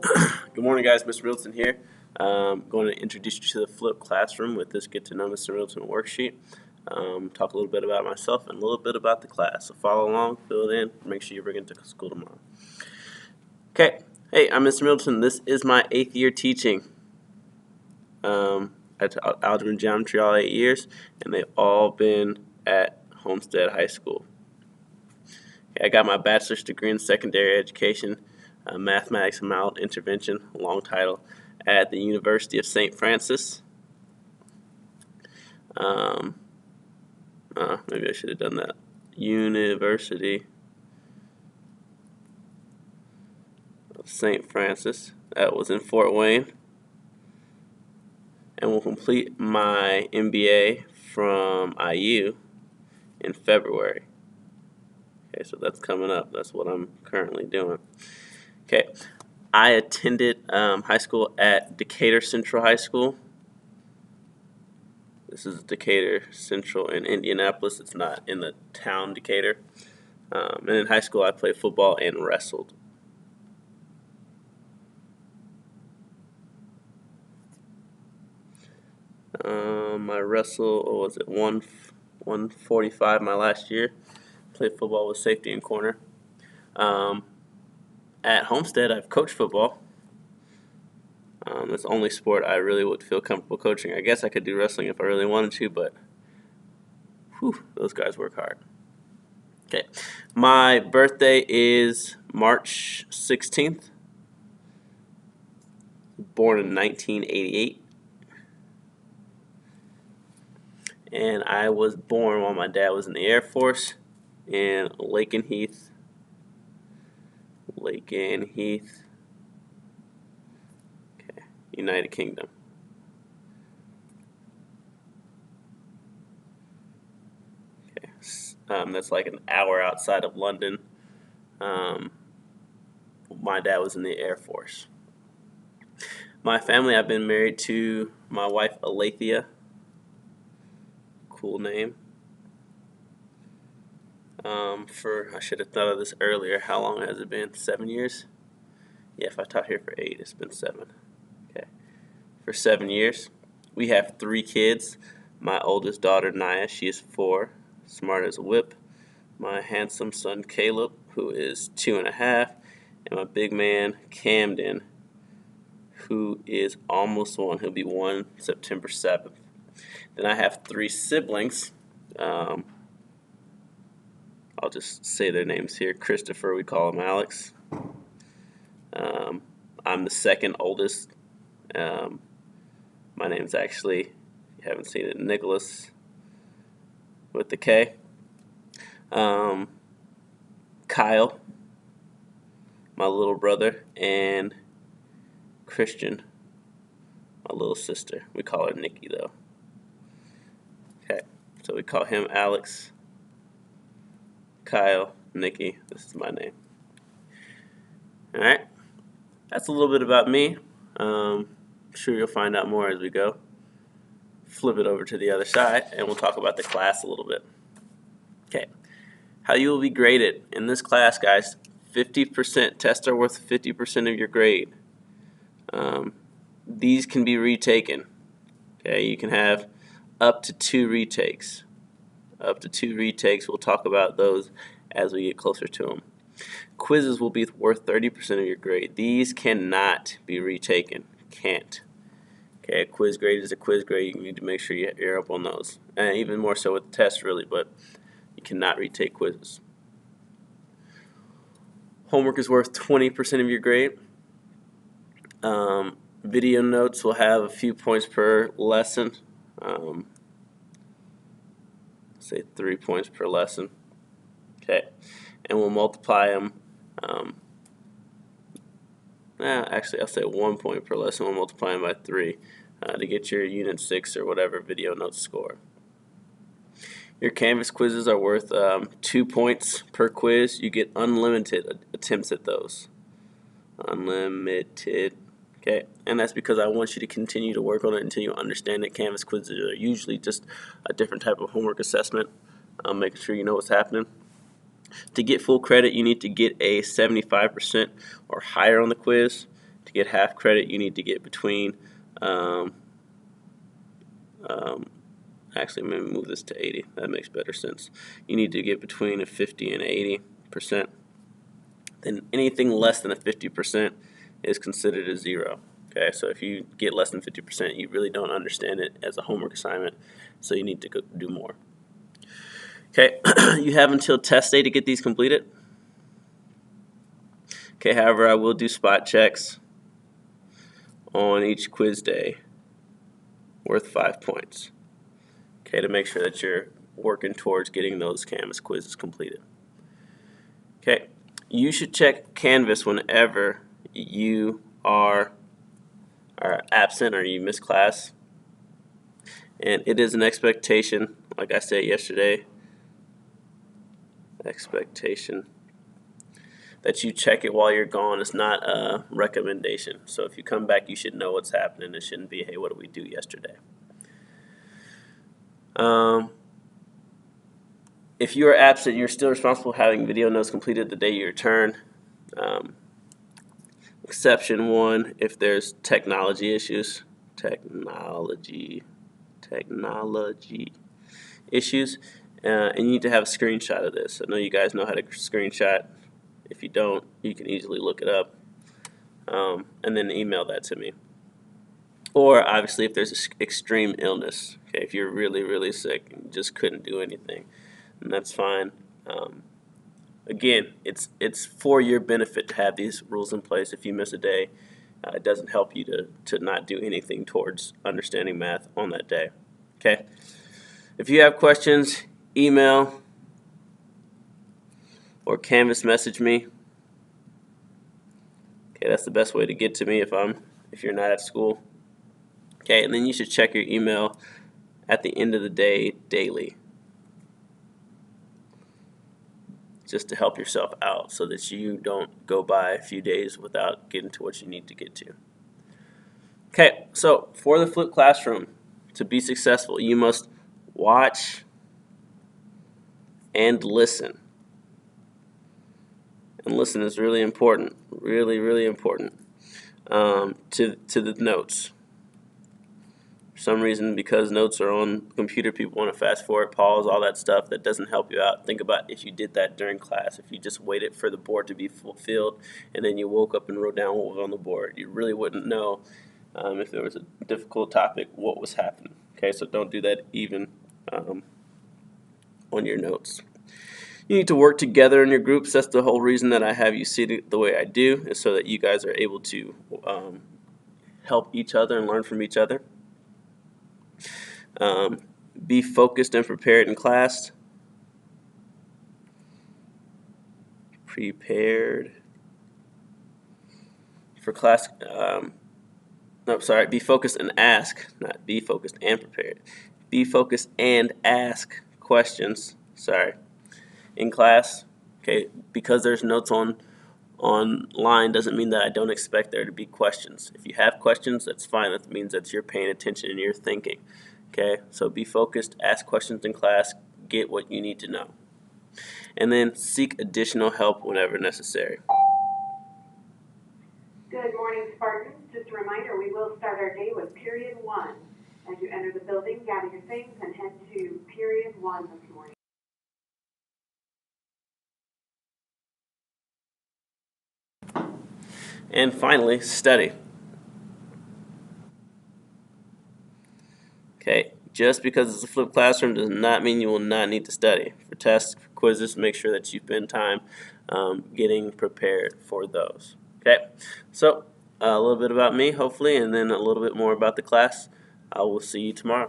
Good morning, guys. Mr. Middleton here. Going to introduce you to the flipped classroom with this Get to Know Mr. Middleton worksheet. Talk a little bit about myself and a little bit about the class. So follow along, fill it in, make sure you bring it to school tomorrow. Okay. Hey, I'm Mr. Middleton. This is my 8th year teaching. I taught algebra and geometry all 8 years, and they've all been at Homestead High School. Okay, I got my bachelor's degree in secondary education, mathematics and mild intervention, long title, at the University of St. Francis. Maybe I should have done that. University of St. Francis. That was in Fort Wayne. And will complete my MBA from IU in February. Okay, so that's coming up. That's what I'm currently doing. Okay, I attended high school at Decatur Central High School. This is Decatur Central in Indianapolis. It's not in the town Decatur. And in high school, I played football and wrestled. I wrestled, what was it, 145 my last year. Played football with safety and corner. At Homestead, I've coached football. That's the only sport I really would feel comfortable coaching. I guess I could do wrestling if I really wanted to, but those guys work hard. Okay, my birthday is March 16th. Born in 1988. And I was born while my dad was in the Air Force in Lakenheath, United Kingdom. Okay, that's like an hour outside of London. My dad was in the Air Force. My family, I've been married to my wife, Alethea. Cool name. I should have thought of this earlier. How long has it been? 7 years? Yeah, if I taught here for 8, it's been 7. Okay. For 7 years. We have 3 kids. My oldest daughter, Naya, she is 4, smart as a whip. My handsome son, Caleb, who is 2.5. And my big man, Camden, who is almost 1. He'll be 1 September 7th. Then I have 3 siblings. I'll just say their names here. Christopher, we call him Alex. I'm the second oldest. My name's actually, if you haven't seen it, Nicholas with the K. Kyle, my little brother, and Christian, my little sister. We call her Nikki, though. Okay, so we call him Alex, Kyle, Nikki. This is my name. All right, that's a little bit about me. I'm sure you'll find out more as we go. Flip it over to the other side, and we'll talk about the class a little bit. Okay, how you will be graded in this class, guys. 50%. Tests are worth 50% of your grade. These can be retaken. Okay, you can have up to 2 retakes. Up to 2 retakes. We'll talk about those as we get closer to them. Quizzes will be worth 30% of your grade. These cannot be retaken. Can't. Okay, a quiz grade is a quiz grade. You need to make sure you're up on those. And even more so with the tests, really, but you cannot retake quizzes. Homework is worth 20% of your grade. Video notes will have a few points per lesson. Say 3 points per lesson. Okay, and we'll multiply them. Actually, I'll say 1 point per lesson. We'll multiply them by 3 to get your Unit 6 or whatever video notes score. Your Canvas quizzes are worth 2 points per quiz. You get unlimited attempts at those. Unlimited. Okay, and that's because I want you to continue to work on it until you understand that Canvas quizzes are usually just a different type of homework assessment, making sure you know what's happening. To get full credit, you need to get a 75% or higher on the quiz. To get half credit, you need to get between, um, um, actually, maybe move this to 80. That makes better sense. You need to get between a 50 and 80%. Then anything less than a 50% is considered a 0. Okay, so if you get less than 50%, you really don't understand it as a homework assignment, so you need to go do more. Okay, you have until test day to get these completed. Okay, however, I will do spot checks on each quiz day worth 5 points. Okay, to make sure that you're working towards getting those Canvas quizzes completed. Okay, you should check Canvas whenever you are absent or you miss class. And it is an expectation, like I said yesterday, expectation that you check it while you're gone. It's not a recommendation. So if you come back, you should know what's happening. It shouldn't be, hey, what did we do yesterday? If you are absent, you're still responsible for having video notes completed the day you return. Exception 1, if there's technology issues. Technology issues. And you need to have a screenshot of this. I know you guys know how to screenshot. If you don't, you can easily look it up and then email that to me. Or obviously if there's extreme illness, okay, if you're really, really sick and just couldn't do anything, and that's fine. Again, it's for your benefit to have these rules in place. If you miss a day, it doesn't help you to not do anything towards understanding math on that day. Okay. If you have questions, email or Canvas message me. Okay, that's the best way to get to me if you're not at school. Okay, and then you should check your email at the end of the day daily, just to help yourself out so that you don't go by a few days without getting to what you need to get to. Okay, so for the flipped classroom, to be successful, you must watch and listen. And listen is really important, really, really important to the notes. For some reason, because notes are on the computer, people want to fast forward, pause, all that stuff. That doesn't help you out. Think about if you did that during class. If you just waited for the board to be filled and then you woke up and wrote down what was on the board, you really wouldn't know if there was a difficult topic what was happening. Okay, so don't do that even on your notes. You need to work together in your groups. That's the whole reason that I have you seated the way I do, is so that you guys are able to help each other and learn from each other. Be focused and prepared in class. Prepared for class. No, sorry. Be focused and ask, not be focused and prepared. Be focused and ask questions. Sorry. In class. Okay, because there's notes online doesn't mean that I don't expect there to be questions. If you have questions, that's fine. That means that you're paying attention and you're thinking. Okay, so be focused, ask questions in class, get what you need to know. And then seek additional help whenever necessary. Good morning, Spartans. Just a reminder, we will start our day with period 1. As you enter the building, gather your things and head to period 1 this morning. And finally, study. Okay, just because it's a flipped classroom does not mean you will not need to study. For tests, for quizzes, make sure that you spend time getting prepared for those. Okay, so a little bit about me, hopefully, and then a little bit more about the class. I will see you tomorrow.